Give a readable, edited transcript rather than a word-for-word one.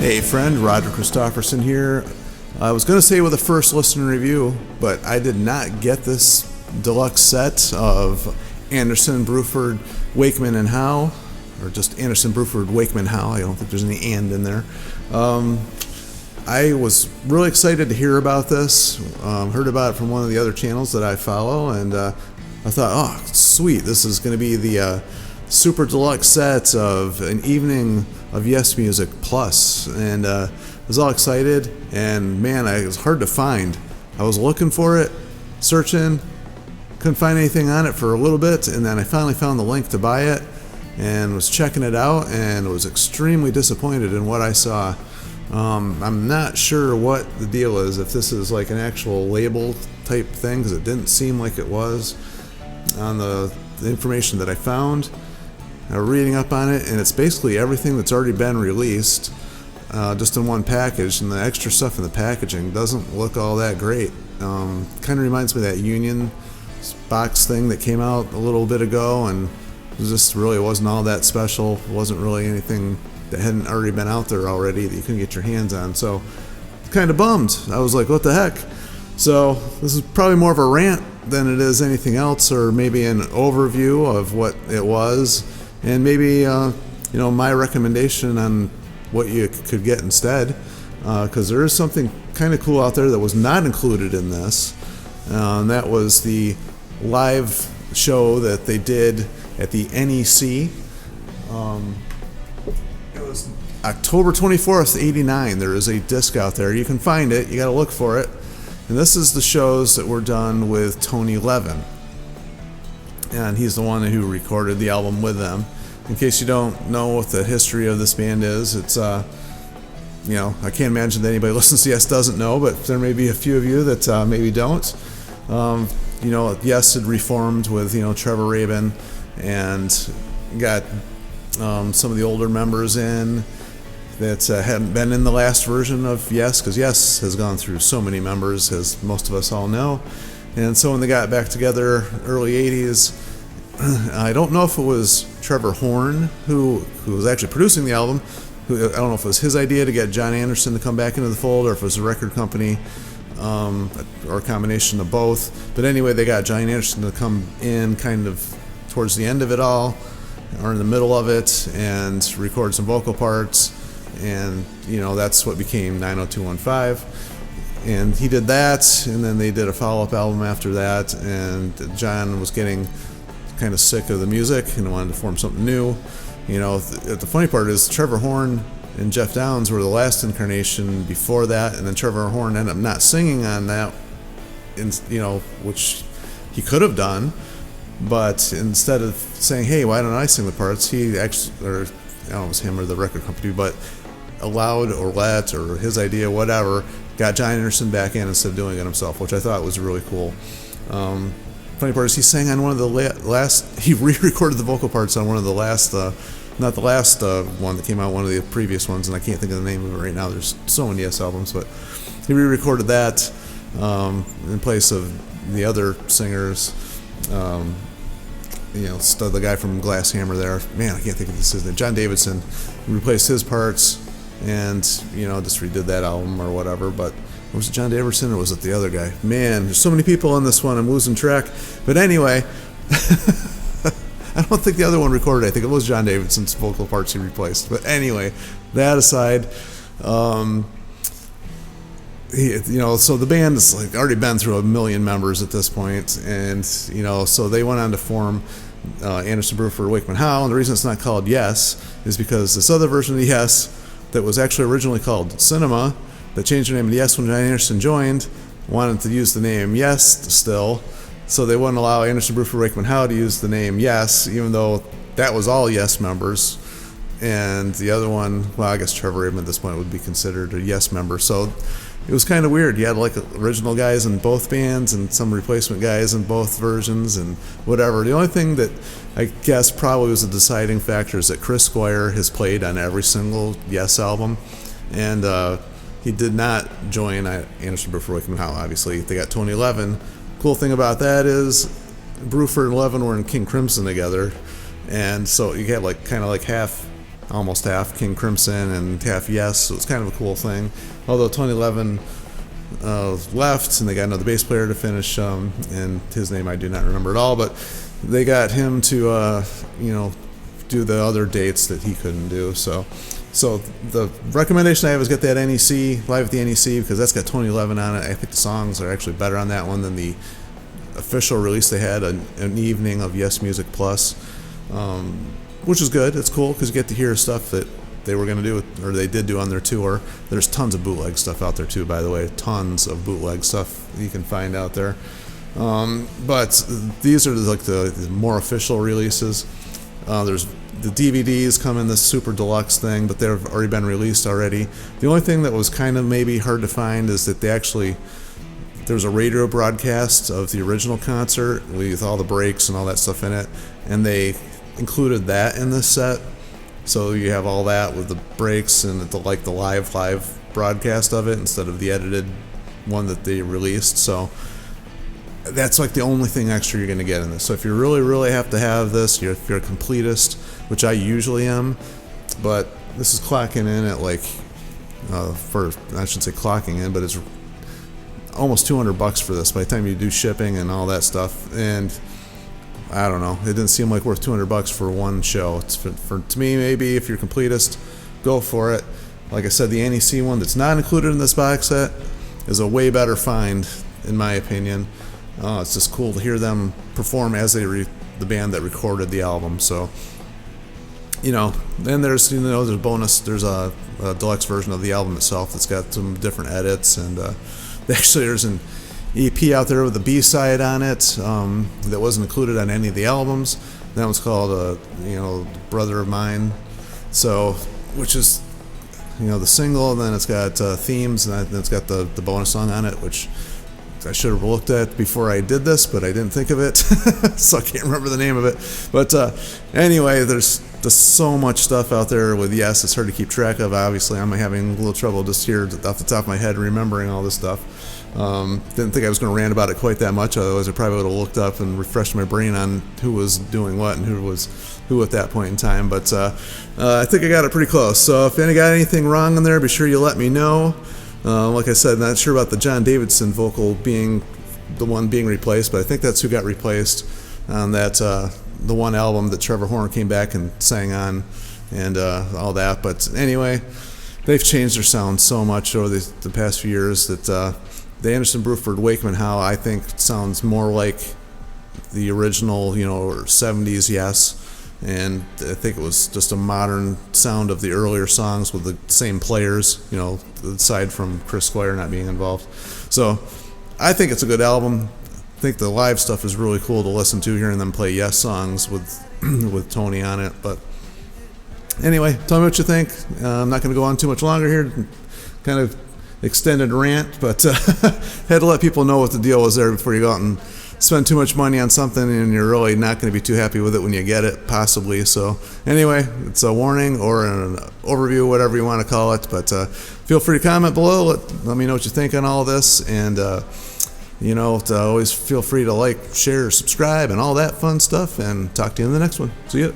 Hey friend, Roger Christofferson here. I was going to say with a first listen review, but I did not get this deluxe set of Anderson, Bruford, Wakeman, and Howe, or just Anderson, Bruford, Wakeman, Howe. I don't think there's any "and" in there. I was really excited to hear about this. Heard about it from one of the other channels that I follow, and I thought, oh, sweet, this is going to be the super deluxe set of an evening of Yes Music Plus, and I was all excited, and man, it was hard to find. I was looking for it, searching, couldn't find anything on it for a little bit, and then I finally found the link to buy it, and was checking it out, and was extremely disappointed in what I saw. I'm not sure what the deal is, if this is like an actual label type thing, because it didn't seem like it was on the information that I found. I was reading up on it, and it's basically everything that's already been released, just in one package, and the extra stuff in the packaging doesn't look all that great. Kind of reminds me of that Union box thing that came out a little bit ago, and it just really wasn't all that special. It wasn't really anything that hadn't already been out there already that you couldn't get your hands on, so kind of bummed. I was like, what the heck? So this is probably more of a rant than it is anything else, or maybe an overview of what it was, and maybe my recommendation on what you could get instead, because there is something kind of cool out there that was not included in this, and that was the live show that they did at the NEC. It was October 24th, 89. There is a disc out there. You can find it. You got to look for it. And this is the shows that were done with Tony Levin. And he's the one who recorded the album with them. In case you don't know what the history of this band is, it's, I can't imagine that anybody listens to Yes doesn't know, but there may be a few of you that maybe don't. Yes had reformed with, Trevor Rabin, and got some of the older members in that hadn't been in the last version of Yes, because Yes has gone through so many members, as most of us all know. And so when they got back together, early 80s, I don't know if it was Trevor Horn who was actually producing the album. I don't know if it was his idea to get John Anderson to come back into the fold, or if it was the record company, or a combination of both. But anyway, they got John Anderson to come in kind of towards the end of it all, or in the middle of it, and record some vocal parts, and that's what became 90215. And he did that, and then they did a follow-up album after that, and John was getting kind of sick of the music and wanted to form something new. The funny part is Trevor Horn and Jeff Downes were the last incarnation before that, and then Trevor Horn ended up not singing on that, which he could have done, but instead of saying, hey, why don't I sing the parts, he actually, or I don't know if it was him or the record company, but allowed or let, or his idea, whatever, got John Anderson back in instead of doing it himself, which I thought was really cool. Funny part is he sang on one of the last, he re-recorded the vocal parts on one of the last, not the last one that came out, one of the previous ones, and I can't think of the name of it right now. There's so many Yes albums, but he re-recorded that in place of the other singers. The guy from Glass Hammer there, man, I can't think of his name, John Davidson, replaced his parts, and just redid that album or whatever. But was it John Davidson, or was it the other guy? Man, there's so many people on this one, I'm losing track. But anyway, I don't think the other one recorded. I think it was John Davidson's vocal parts he replaced. But anyway, that aside, so the band has already been through 1 million members at this point, and so they went on to form Anderson, Bruford, Wakeman Howe. And the reason it's not called Yes is because this other version of Yes that was actually originally called Cinema, that changed their name to Yes when John Anderson joined, wanted to use the name Yes still, so they wouldn't allow Anderson, Bruford, Wakeman Howe to use the name Yes, even though that was all Yes members. And the other one, well, I guess Trevor Rabin at this point would be considered a Yes member. So it was kind of weird. You had original guys in both bands and some replacement guys in both versions and whatever. The only thing that I guess probably was a deciding factor is that Chris Squire has played on every single Yes album, and he did not join Anderson, Bruford, Wakeman Howe. Obviously, they got Tony Levin. Cool thing about that is Bruford and Levin were in King Crimson together, and so you had kind of half almost half King Crimson and half Yes, so it's kind of a cool thing. Although Tony Levin left, and they got another bass player to finish, and his name I do not remember at all, but they got him to do the other dates that he couldn't do. So the recommendation I have is get that NEC, Live at the NEC, because that's got Tony Levin on it. I think the songs are actually better on that one than the official release they had, an evening of Yes Music Plus, which is good. It's cool because you get to hear stuff that they were going to do, or they did do on their tour. There's tons of bootleg stuff out there too, by the way. Tons of bootleg stuff you can find out there. But these are like the more official releases. There's the DVDs come in this super deluxe thing, but they've already been released already. The only thing that was kind of maybe hard to find is that there's a radio broadcast of the original concert with all the breaks and all that stuff in it, and they included that in this set. So you have all that with the breaks and the live broadcast of it instead of the edited one that they released. So that's like the only thing extra you're going to get in this. So if you really, really have to have this, if you're a completist, which I usually am, but this is clocking in at I shouldn't say clocking in, but it's almost $200 for this by the time you do shipping and all that stuff. And I don't know, it didn't seem like worth $200 for one show. It's to me, maybe if you're a completist, go for it. Like I said, the NEC one that's not included in this box set is a way better find, in my opinion. It's just cool to hear them perform as the band that recorded the album. So, then there's a deluxe version of the album itself that's got some different edits, and actually there's an EP out there with a B-side on it that wasn't included on any of the albums. That one's called Brother of Mine, so which is the single, and then it's got themes, and then it's got the bonus song on it, which I should have looked at before I did this, but I didn't think of it, so I can't remember the name of it. But anyway, there's so much stuff out there with Yes, it's hard to keep track of. Obviously, I'm having a little trouble just here off the top of my head remembering all this stuff. Didn't think I was going to rant about it quite that much, otherwise I probably would have looked up and refreshed my brain on who was doing what and who was who at that point in time. But I think I got it pretty close. So if any got anything wrong in there, be sure you let me know. Like I said, not sure about the John Davidson vocal being the one being replaced, but I think that's who got replaced on that the one album that Trevor Horn came back and sang on, and all that. But anyway, they've changed their sound so much over the past few years that the Anderson Bruford Wakeman Howe, I think, sounds more like the original, 70s Yes. And I think it was just a modern sound of the earlier songs with the same players, aside from Chris Squire not being involved. So I think it's a good album. I think the live stuff is really cool to listen to, hearing them play Yes songs with Tony on it. But anyway, tell me what you think. I'm not going to go on too much longer here. Kind of extended rant, but had to let people know what the deal was there before you go out and spend too much money on something and you're really not going to be too happy with it when you get it, possibly. So anyway, it's a warning or an overview, whatever you want to call it. But feel free to comment below. Let me know what you think on all this. And, to always feel free to like, share, subscribe, and all that fun stuff. And talk to you in the next one. See ya.